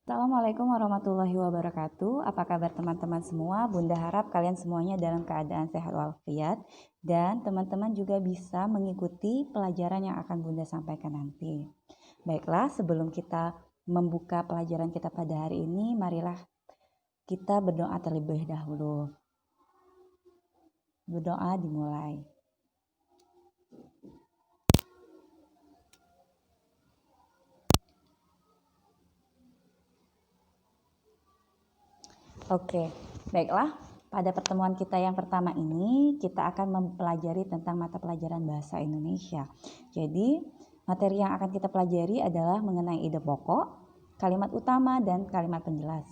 Assalamualaikum warahmatullahi wabarakatuh. Apa kabar teman-teman semua? Bunda harap kalian semuanya dalam keadaan sehat walafiat dan teman-teman juga bisa mengikuti pelajaran yang akan Bunda sampaikan nanti. Baiklah, sebelum kita membuka pelajaran kita pada hari ini, marilah kita berdoa terlebih dahulu. Berdoa dimulai. Oke, baiklah. Pada pertemuan kita yang pertama ini, kita akan mempelajari tentang mata pelajaran bahasa Indonesia. Jadi, materi yang akan kita pelajari adalah mengenai ide pokok, kalimat utama, dan kalimat penjelas.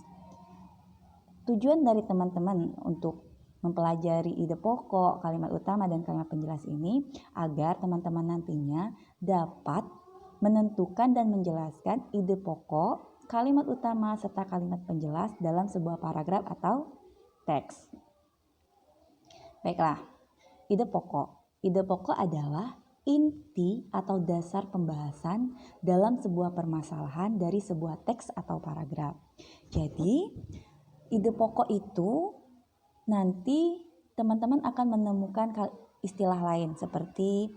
Tujuan dari teman-teman untuk mempelajari ide pokok, kalimat utama, dan kalimat penjelas ini agar teman-teman nantinya dapat menentukan dan menjelaskan ide pokok, kalimat utama, serta kalimat penjelas dalam sebuah paragraf atau teks. Baiklah, ide pokok. Ide pokok adalah inti atau dasar pembahasan dalam sebuah permasalahan dari sebuah teks atau paragraf. Jadi, ide pokok itu nanti teman-teman akan menemukan istilah lain seperti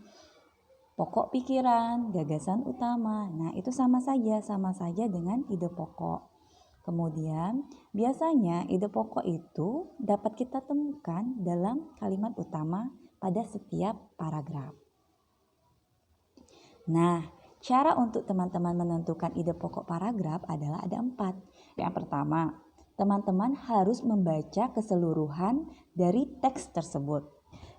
pokok pikiran, gagasan utama. Nah, itu sama saja dengan ide pokok. Kemudian, biasanya ide pokok itu dapat kita temukan dalam kalimat utama pada setiap paragraf. Nah, cara untuk teman-teman menentukan ide pokok paragraf adalah ada 4. Yang pertama, teman-teman harus membaca keseluruhan dari teks tersebut.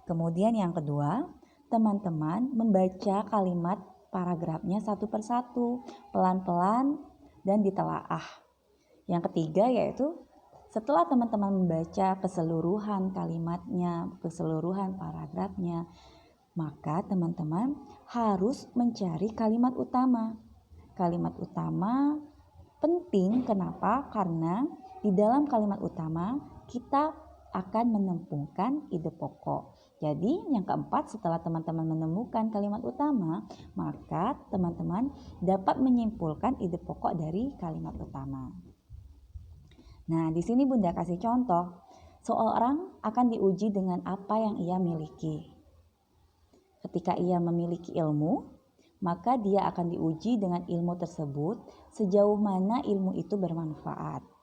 Kemudian yang kedua, teman-teman membaca kalimat paragrafnya satu persatu, pelan-pelan dan ditelaah. Yang ketiga yaitu setelah teman-teman membaca keseluruhan kalimatnya, keseluruhan paragrafnya, maka teman-teman harus mencari kalimat utama. Kalimat utama penting, kenapa? Karena di dalam kalimat utama kita akan menemukan ide pokok. Jadi yang keempat, setelah teman-teman menemukan kalimat utama, maka teman-teman dapat menyimpulkan ide pokok dari kalimat utama. Nah, di sini Bunda kasih contoh. Seorang akan diuji dengan apa yang ia miliki. Ketika ia memiliki ilmu, maka dia akan diuji dengan ilmu tersebut sejauh mana ilmu itu bermanfaat.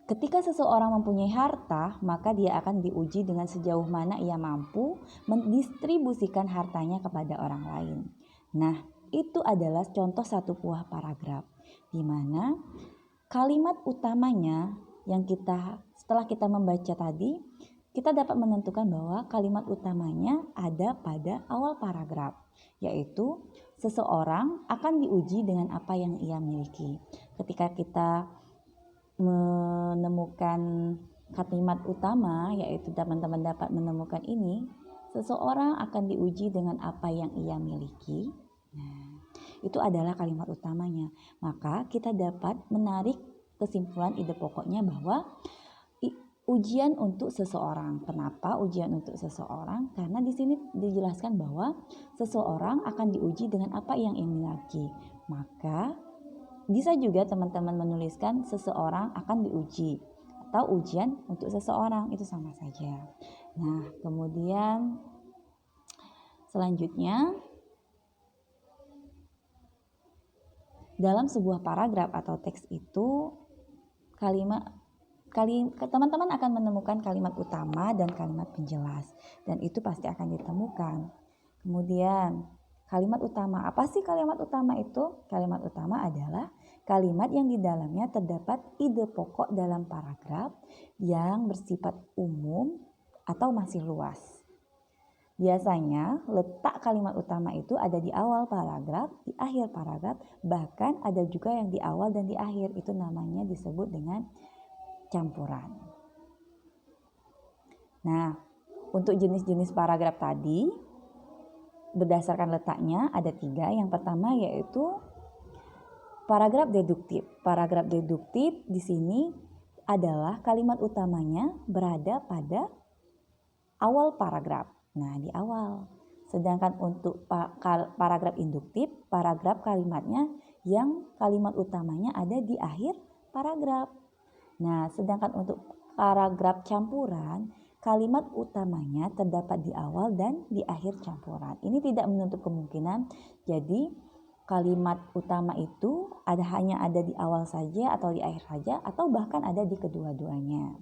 Ketika seseorang mempunyai harta, maka dia akan diuji dengan sejauh mana ia mampu mendistribusikan hartanya kepada orang lain. Nah, itu adalah contoh satu buah paragraf, di mana kalimat utamanya yang setelah kita membaca tadi, kita dapat menentukan bahwa kalimat utamanya ada pada awal paragraf, yaitu seseorang akan diuji dengan apa yang ia miliki. Ketika kita menemukan kalimat utama, yaitu teman-teman dapat menemukan ini, seseorang akan diuji dengan apa yang ia miliki. Nah, itu adalah kalimat utamanya. Maka kita dapat menarik kesimpulan ide pokoknya bahwa ujian untuk seseorang. Kenapa ujian untuk seseorang? Karena di sini dijelaskan bahwa seseorang akan diuji dengan apa yang ia miliki. Maka bisa juga teman-teman menuliskan seseorang akan diuji atau ujian untuk seseorang, itu sama saja. Nah, kemudian selanjutnya dalam sebuah paragraf atau teks itu teman-teman akan menemukan kalimat utama dan kalimat penjelas, dan itu pasti akan ditemukan. Kemudian kalimat utama, apa sih kalimat utama itu? Kalimat utama adalah kalimat yang di dalamnya terdapat ide pokok dalam paragraf yang bersifat umum atau masih luas. Biasanya letak kalimat utama itu ada di awal paragraf, di akhir paragraf, bahkan ada juga yang di awal dan di akhir. Itu namanya disebut dengan campuran. Nah, untuk jenis-jenis paragraf tadi, berdasarkan letaknya ada 3. Yang pertama yaitu paragraf deduktif. Paragraf deduktif di sini adalah kalimat utamanya berada pada awal paragraf. Nah, di awal. Sedangkan untuk paragraf induktif, paragraf kalimatnya yang kalimat utamanya ada di akhir paragraf. Nah, sedangkan untuk paragraf campuran, kalimat utamanya terdapat di awal dan di akhir campuran. Ini tidak menutup kemungkinan, jadi kalimat utama itu hanya ada di awal saja atau di akhir saja, atau bahkan ada di kedua-duanya.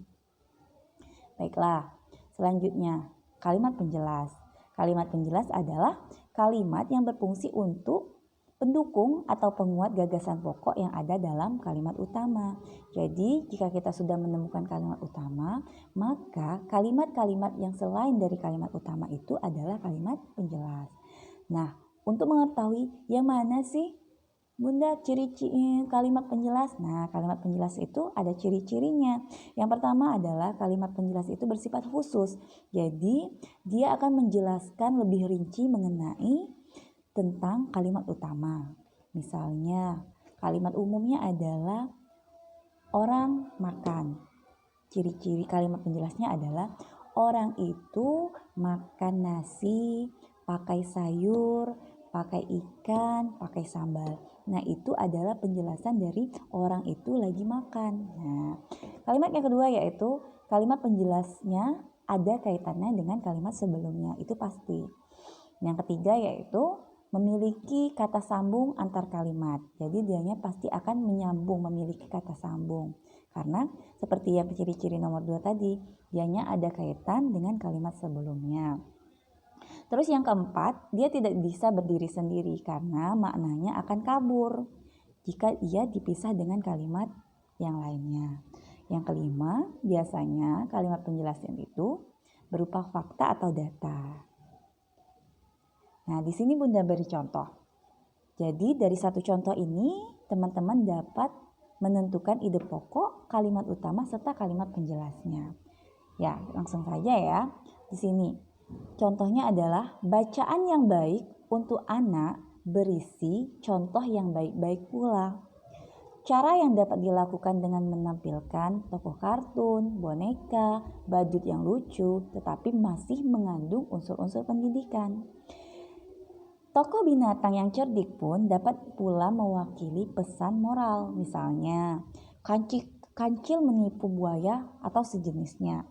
Baiklah, selanjutnya kalimat penjelas. Kalimat penjelas adalah kalimat yang berfungsi untuk pendukung atau penguat gagasan pokok yang ada dalam kalimat utama. Jadi, jika kita sudah menemukan kalimat utama, maka kalimat-kalimat yang selain dari kalimat utama itu adalah kalimat penjelas. Nah, untuk mengetahui yang mana sih Bunda ciri-ciri kalimat penjelas? Nah, kalimat penjelas itu ada ciri-cirinya. Yang pertama adalah kalimat penjelas itu bersifat khusus. Jadi, dia akan menjelaskan lebih rinci mengenai tentang kalimat utama. Misalnya, kalimat umumnya adalah orang makan. Ciri-ciri kalimat penjelasnya adalah orang itu makan nasi, pakai sayur, pakai ikan, pakai sambal. Nah, itu adalah penjelasan dari orang itu lagi makan. Nah, kalimat yang kedua yaitu kalimat penjelasnya ada kaitannya dengan kalimat sebelumnya, itu pasti. Yang ketiga yaitu memiliki kata sambung antar kalimat. Jadi dianya pasti akan menyambung, memiliki kata sambung. Karena seperti yang ciri-ciri nomor 2 tadi, dianya ada kaitan dengan kalimat sebelumnya. Terus yang keempat, dia tidak bisa berdiri sendiri karena maknanya akan kabur jika ia dipisah dengan kalimat yang lainnya. Yang kelima, biasanya kalimat penjelasan itu berupa fakta atau data. Nah, di sini Bunda beri contoh. Jadi dari satu contoh ini, teman-teman dapat menentukan ide pokok, kalimat utama, serta kalimat penjelasnya. Ya, langsung saja ya. Di sini, contohnya adalah bacaan yang baik untuk anak berisi contoh yang baik-baik pula. Cara yang dapat dilakukan dengan menampilkan tokoh kartun, boneka, badut yang lucu, tetapi masih mengandung unsur-unsur pendidikan. Tokoh binatang yang cerdik pun dapat pula mewakili pesan moral, misalnya kancil menipu buaya atau sejenisnya.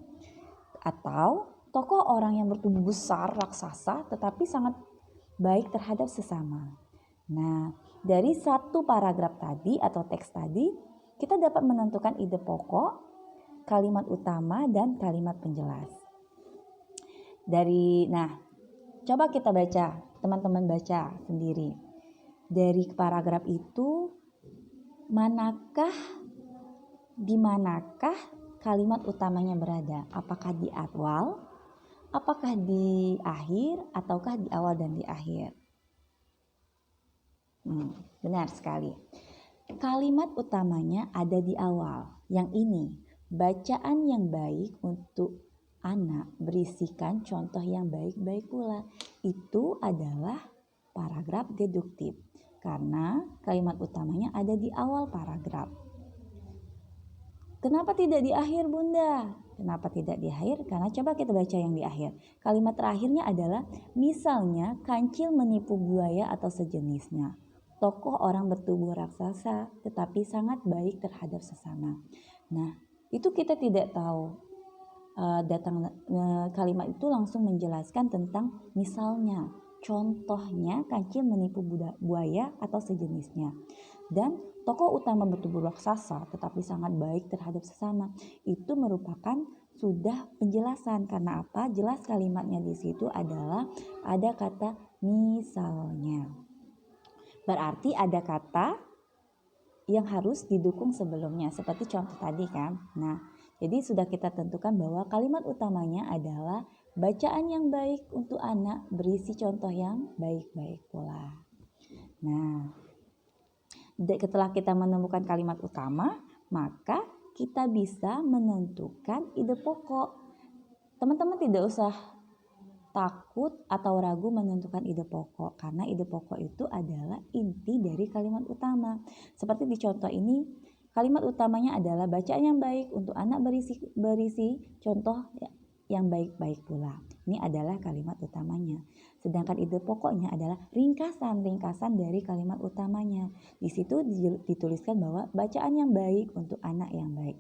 Atau tokoh orang yang bertubuh besar raksasa tetapi sangat baik terhadap sesama. Nah, dari satu paragraf tadi atau teks tadi, kita dapat menentukan ide pokok, kalimat utama, dan kalimat penjelas. Coba kita baca, teman-teman baca sendiri. Dari paragraf itu, di manakah kalimat utamanya berada? Apakah di awal, apakah di akhir, ataukah di awal dan di akhir? Benar sekali. Kalimat utamanya ada di awal. Yang ini, bacaan yang baik untuk anak berisikan contoh yang baik-baik pula. Itu adalah paragraf deduktif. Karena kalimat utamanya ada di awal paragraf. Kenapa tidak di akhir, Bunda? Kenapa tidak di akhir? Karena coba kita baca yang di akhir. Kalimat terakhirnya adalah misalnya kancil menipu buaya atau sejenisnya. Tokoh orang bertubuh raksasa tetapi sangat baik terhadap sesama. Nah, itu kita tidak tahu. Kalimat itu langsung menjelaskan tentang misalnya, contohnya kancil menipu buaya atau sejenisnya. Dan tokoh utama bertubuh raksasa tetapi sangat baik terhadap sesama. Itu merupakan sudah penjelasan. Karena apa? Jelas kalimatnya di situ adalah ada kata misalnya. Berarti ada kata yang harus didukung sebelumnya. Seperti contoh tadi kan. Nah, jadi sudah kita tentukan bahwa kalimat utamanya adalah bacaan yang baik untuk anak berisi contoh yang baik-baik pula. Nah, setelah kita menemukan kalimat utama, maka kita bisa menentukan ide pokok. Teman-teman tidak usah takut atau ragu menentukan ide pokok, karena ide pokok itu adalah inti dari kalimat utama. Seperti di contoh ini, kalimat utamanya adalah bacaan yang baik untuk anak berisi contoh yang baik-baik pula. Ini adalah kalimat utamanya. Sedangkan ide pokoknya adalah ringkasan dari kalimat utamanya. Di situ dituliskan bahwa bacaan yang baik untuk anak yang baik.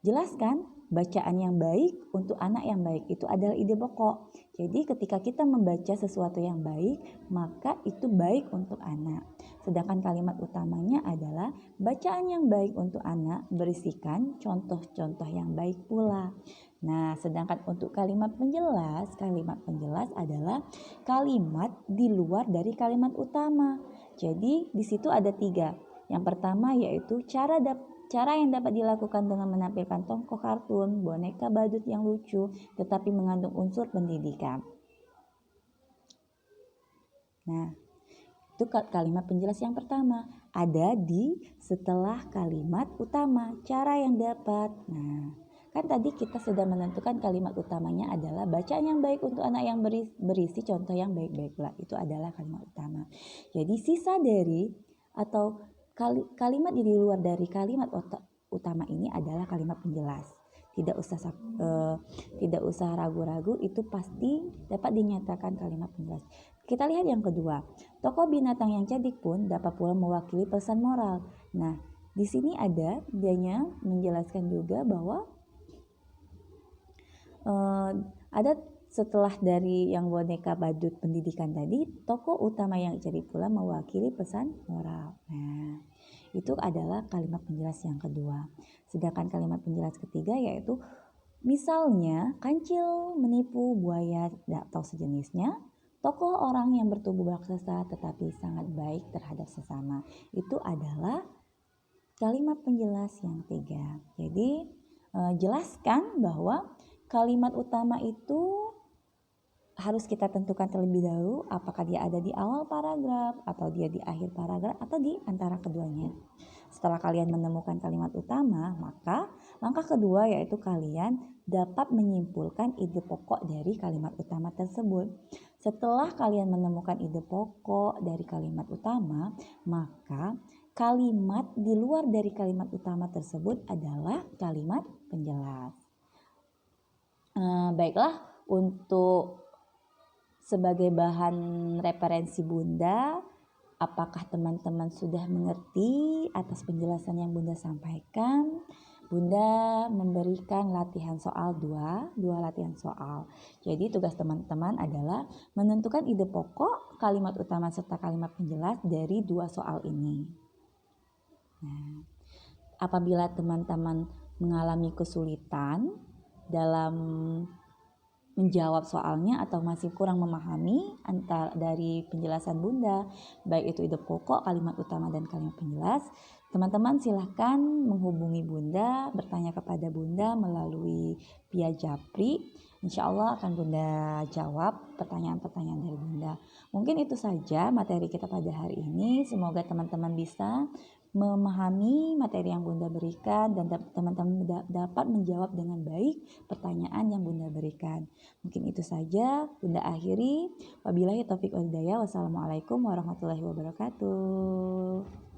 Jelaskan bacaan yang baik untuk anak yang baik itu adalah ide pokok. Jadi ketika kita membaca sesuatu yang baik, maka itu baik untuk anak. Sedangkan kalimat utamanya adalah bacaan yang baik untuk anak berisikan contoh-contoh yang baik pula. Nah, sedangkan untuk kalimat penjelas adalah kalimat di luar dari kalimat utama. Jadi di situ ada 3. Yang pertama yaitu cara yang dapat dilakukan dengan menampilkan tokoh kartun, boneka badut yang lucu, tetapi mengandung unsur pendidikan. Nah, itu kalimat penjelas yang pertama. Ada di setelah kalimat utama, cara yang dapat. Nah, kan tadi kita sudah menentukan kalimat utamanya adalah bacaan yang baik untuk anak yang berisi contoh yang baik-baik pula. Itu adalah kalimat utama. Jadi sisa dari atau kalimat di luar dari kalimat utama ini adalah kalimat penjelas. Tidak usah ragu-ragu, itu pasti dapat dinyatakan kalimat penjelas. Kita lihat yang kedua, tokoh binatang yang cerdik pun dapat pula mewakili pesan moral. Nah, di sini dianya menjelaskan juga bahwa ada setelah dari yang boneka badut pendidikan tadi, tokoh utama yang cerdik pula mewakili pesan moral. Nah, itu adalah kalimat penjelas yang kedua. Sedangkan kalimat penjelas ketiga yaitu misalnya kancil menipu buaya atau sejenisnya, tokoh orang yang bertubuh raksasa tetapi sangat baik terhadap sesama. Itu adalah kalimat penjelas yang 3. Jadi jelaskan bahwa kalimat utama itu harus kita tentukan terlebih dahulu apakah dia ada di awal paragraf atau dia di akhir paragraf atau di antara keduanya. Setelah kalian menemukan kalimat utama, maka langkah kedua yaitu kalian dapat menyimpulkan ide pokok dari kalimat utama tersebut. Setelah kalian menemukan ide pokok dari kalimat utama, maka kalimat di luar dari kalimat utama tersebut adalah kalimat penjelas. Baiklah, untuk sebagai bahan referensi Bunda, apakah teman-teman sudah mengerti atas penjelasan yang Bunda sampaikan? Bunda memberikan latihan soal dua latihan soal. Jadi tugas teman-teman adalah menentukan ide pokok, kalimat utama serta kalimat penjelas dari 2 soal ini. Nah, apabila teman-teman mengalami kesulitan dalam menjawab soalnya atau masih kurang memahami dari penjelasan Bunda, baik itu ide pokok, kalimat utama, dan kalimat penjelas, teman-teman silahkan menghubungi Bunda, bertanya kepada Bunda melalui via Japri. Insya Allah akan Bunda jawab pertanyaan-pertanyaan dari Bunda. Mungkin itu saja materi kita pada hari ini. Semoga teman-teman bisa memahami materi yang Bunda berikan dan teman-teman dapat menjawab dengan baik pertanyaan yang Bunda berikan. Mungkin itu saja Bunda akhiri. Wabillahi taufiq wal hidayah. Wassalamualaikum warahmatullahi wabarakatuh.